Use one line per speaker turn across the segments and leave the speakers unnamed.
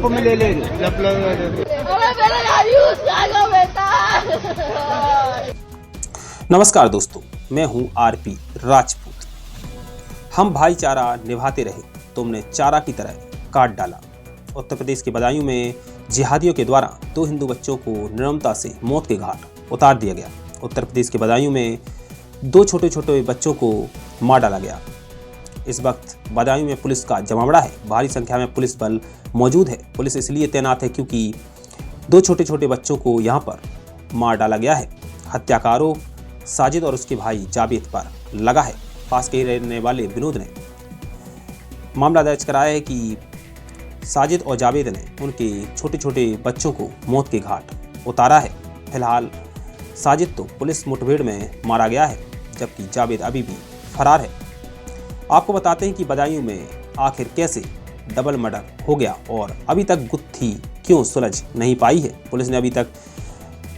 ले ले
नमस्कार दोस्तों, मैं हूं आरपी राजपूत। हम भाईचारा निभाते रहे, तुमने चारा की तरह काट डाला। उत्तर प्रदेश के बदायूं में जिहादियों के द्वारा 2 हिंदू बच्चों को निर्ममता से मौत के घाट उतार दिया गया। उत्तर प्रदेश के बदायूं में 2 छोटे छोटे बच्चों को मार डाला गया। इस वक्त बदायूं में पुलिस का जमावड़ा है। भारी संख्या में पुलिस बल मौजूद है। पुलिस इसलिए तैनात है क्योंकि 2 छोटे छोटे बच्चों को यहाँ पर मार डाला गया है। हत्या का आरोप साजिद और उसके भाई जावेद पर लगा है। पास के ही रहने वाले विनोद ने मामला दर्ज कराया है कि साजिद और जावेद ने उनके छोटे छोटे बच्चों को मौत के घाट उतारा है। फिलहाल साजिद तो पुलिस मुठभेड़ में मारा गया है, जबकि जावेद अभी भी फरार है। आपको बताते हैं कि बदायूं में आखिर कैसे डबल मर्डर हो गया और अभी तक गुत्थी क्यों सुलझ नहीं पाई है। पुलिस ने अभी तक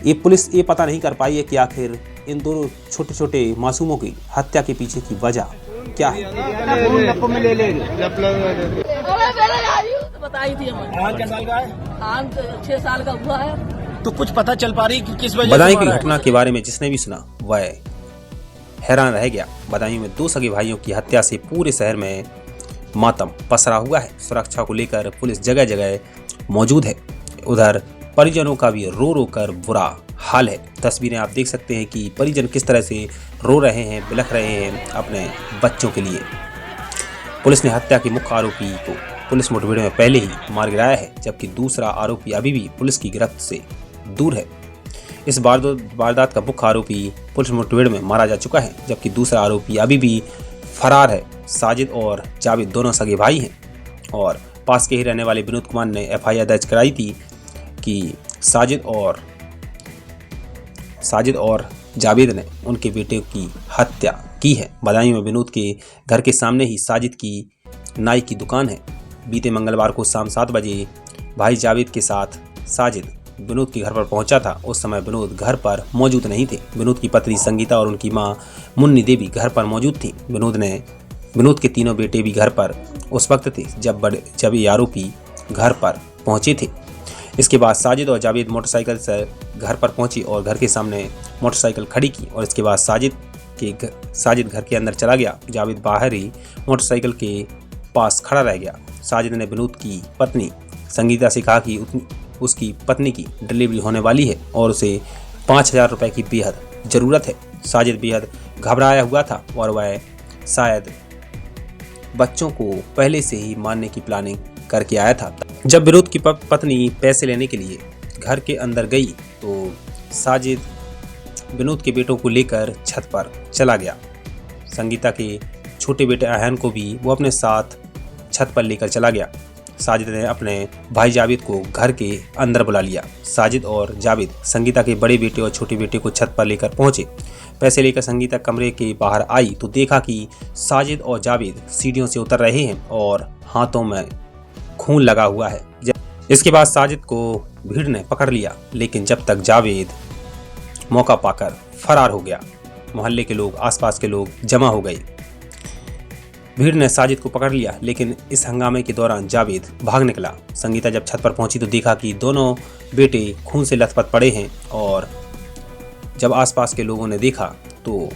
ये पता नहीं कर पाई है कि आखिर इन दोनों छोटे छोटे मासूमों की हत्या के पीछे की वजह क्या है।
बताई थी हमें। क्या साल का है? 6 साल का हुआ है।
तो कुछ पता चल पा रही कि किस वजह
बदायूं की घटना के बारे में जिसने भी सुना वह हैरान रह गया। बदायूं में 2 सगे भाइयों की हत्या से पूरे शहर में मातम पसरा हुआ है। सुरक्षा को लेकर पुलिस जगह जगह मौजूद है। उधर परिजनों का भी रो रो कर बुरा हाल है। तस्वीरें आप देख सकते हैं कि परिजन किस तरह से रो रहे हैं, बिलख रहे हैं अपने बच्चों के लिए। पुलिस ने हत्या के मुख्य आरोपी को पुलिस मुठभेड़ में पहले ही मार गिराया है, जबकि दूसरा आरोपी अभी भी पुलिस की गिरफ्त से दूर है। इस वारदात का मुख्य आरोपी पुलिस मुठभेड़ में मारा जा चुका है, जबकि दूसरा आरोपी अभी भी फरार है। साजिद और जावेद दोनों सगे भाई हैं और पास के ही रहने वाले विनोद कुमार ने FIR दर्ज कराई थी कि साजिद और जावेद ने उनके बेटे की हत्या की है। बदायूं में विनोद के घर के सामने ही साजिद की नाई की दुकान है। बीते मंगलवार को शाम 7 बजे भाई जावेद के साथ साजिद विनोद के घर पर पहुंचा था। उस समय विनोद घर पर मौजूद नहीं थे। विनोद की पत्नी संगीता और उनकी मां मुन्नी देवी घर पर मौजूद थी। विनोद के तीनों बेटे भी घर पर उस वक्त थे जब ये आरोपी घर पर पहुंचे थे। इसके बाद साजिद और जावेद मोटरसाइकिल से घर पर पहुंची और घर के सामने मोटरसाइकिल खड़ी की और इसके बाद साजिद घर के अंदर चला गया। जावेद बाहर ही मोटरसाइकिल के पास खड़ा रह गया। साजिद ने विनोद की पत्नी संगीता से कहा कि उसकी पत्नी की डिलीवरी होने वाली है और उसे 5000 रुपये की बेहद ज़रूरत है। साजिद बेहद घबराया हुआ था और वह शायद बच्चों को पहले से ही मारने की प्लानिंग करके आया था। जब विनोद की पत्नी पैसे लेने के लिए घर के अंदर गई तो साजिद विनोद के बेटों को लेकर छत पर चला गया। संगीता के छोटे बेटे अहन को भी वो अपने साथ छत पर लेकर चला गया। साजिद ने अपने भाई जावेद को घर के अंदर बुला लिया। साजिद और जावेद संगीता के बड़े बेटे और छोटे बेटे को छत पर लेकर पहुंचे। पैसे लेकर संगीता कमरे के बाहर आई तो देखा कि साजिद और जावेद सीढ़ियों से उतर रहे हैं और हाथों में खून लगा हुआ है। इसके बाद साजिद को भीड़ ने पकड़ लिया, लेकिन जब तक जावेद मौका पाकर फरार हो गया। मोहल्ले के लोग, आसपास के लोग जमा हो गए। भीड़ ने साजिद को पकड़ लिया, लेकिन इस हंगामे के दौरान जावेद भाग निकला। संगीता जब छत पर पहुंची तो देखा कि दोनों बेटे खून से लथपथ पड़े हैं और जब आसपास के लोगों ने देखा तो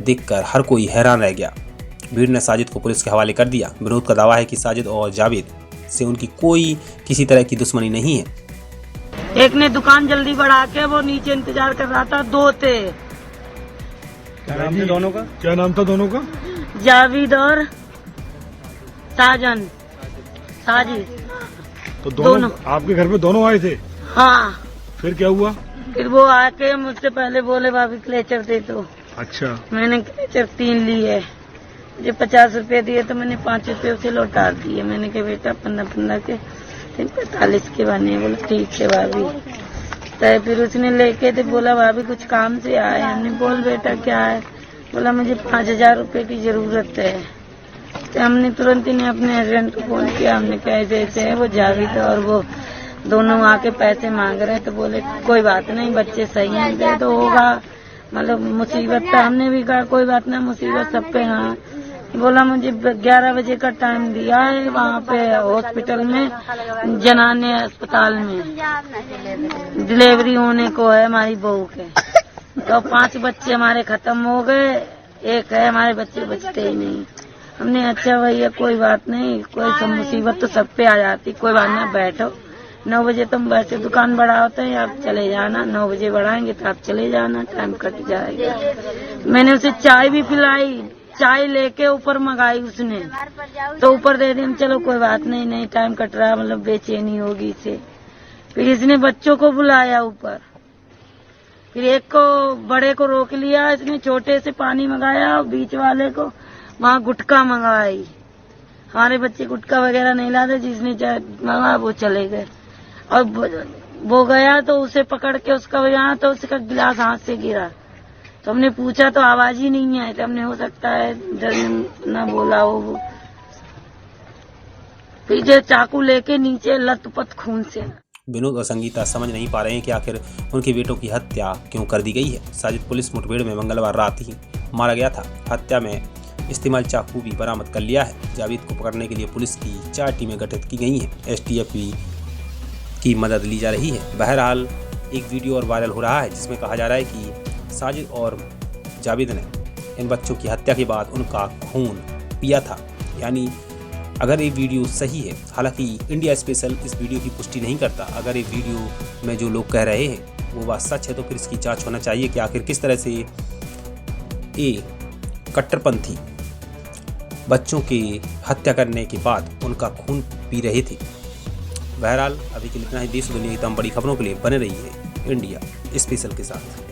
देखकर हर कोई हैरान रह गया। भीड़ ने साजिद को पुलिस के हवाले कर दिया। विनोद का दावा है कि साजिद और जावेद से उनकी किसी तरह की दुश्मनी नहीं है।
एक ने दुकान जल्दी बढ़ा के वो नीचे इंतजार कर रहा था। 2 थे।
क्या नाम था दोनों का? क्या नाम था दोनों का?
जावेद और साजिद।
तो दोनों आपके घर पे दोनों आए थे?
हाँ।
फिर क्या हुआ?
फिर वो आके मुझसे पहले बोले भाभी क्लेचर दे दो।
अच्छा।
मैंने क्लेचर 3 ली है। मुझे 50 रुपए दिए तो मैंने 5 रुपए उसे लौटा दिए। मैंने कहा बेटा 15 के 45 के बने। बोला ठीक है भाभी। तो फिर उसने लेके तो बोला भाभी कुछ काम से आए। हमने बोल बेटा क्या है? बोला मुझे 5000 रुपए की जरूरत है। तो हमने तुरंत ही अपने हस्बैंड को फोन किया। हमने कहा ऐसे है वो जावेद और वो दोनों आके पैसे मांग रहे। तो बोले कोई बात नहीं, बच्चे सही हैं, दे तो होगा। मतलब मुसीबत तो हमने भी कहा कोई बात नहीं, मुसीबत सब पे। हाँ बोला मुझे 11 बजे का टाइम दिया है वहाँ पे हॉस्पिटल में, जनाने अस्पताल में डिलीवरी होने को है हमारी बहू के। तो 5 बच्चे हमारे खत्म हो गए, एक है हमारे बच्चे बचते ही नहीं। हमने अच्छा भैया कोई बात नहीं, कोई सब मुसीबत तो सब पे आ जाती, कोई बात नहीं, बैठो 9 बजे तुम वैसे दुकान बढ़ा होते हैं, आप चले जाना, 9 बजे बढ़ाएंगे तो आप चले जाना, टाइम कट जाएगा। मैंने उसे चाय भी पिलाई, चाय लेके ऊपर मंगाई उसने, तो ऊपर दे दी, चलो कोई बात नहीं, नहीं टाइम कट रहा, मतलब बेचैनी होगी इसे। फिर इसने बच्चों को बुलाया ऊपर, फिर एक को बड़े को रोक लिया, इसने छोटे से पानी मंगाया, बीच वाले को वहाँ गुटखा मंगाई। हमारे बच्चे गुटखा वगैरह नहीं लाते, जिसने मंगा वो चले गए। और वो गया तो उसे पकड़ के उसका यहाँ, तो उसका गिलास हाथ से गिरा, तो हमने पूछा तो आवाज ही नहीं आई, तो हमने हो सकता है डर न बोला हो वो। पीछे चाकू लेके नीचे लथपथ खून से।
विनोद और संगीता समझ नहीं पा रहे हैं कि आखिर उनके बेटों की हत्या क्यों कर दी गई है। साजिद पुलिस मुठभेड़ में मंगलवार रात ही मारा गया था। हत्या में इस्तेमाल चाकू भी बरामद कर लिया है। जावेद को पकड़ने के लिए पुलिस की 4 टीमें गठित की गई हैं। एसटीएफ की मदद ली जा रही है। बहरहाल एक वीडियो और वायरल हो रहा है जिसमें कहा जा रहा है कि साजिद और जावेद ने इन बच्चों की हत्या के बाद उनका खून पिया था। यानी अगर ये वीडियो सही है, हालांकि इंडिया स्पेशल इस वीडियो की पुष्टि नहीं करता, अगर ये वीडियो में जो लोग कह रहे हैं वो बात सच है तो फिर इसकी जांच होना चाहिए कि आखिर किस तरह से ये कट्टरपंथी बच्चों की हत्या करने के बाद उनका खून पी रहे थे। बहरहाल अभी के लिए इतना ही। देश दुनिया की तमाम बड़ी खबरों के लिए बने रहिए इंडिया स्पेशल के साथ।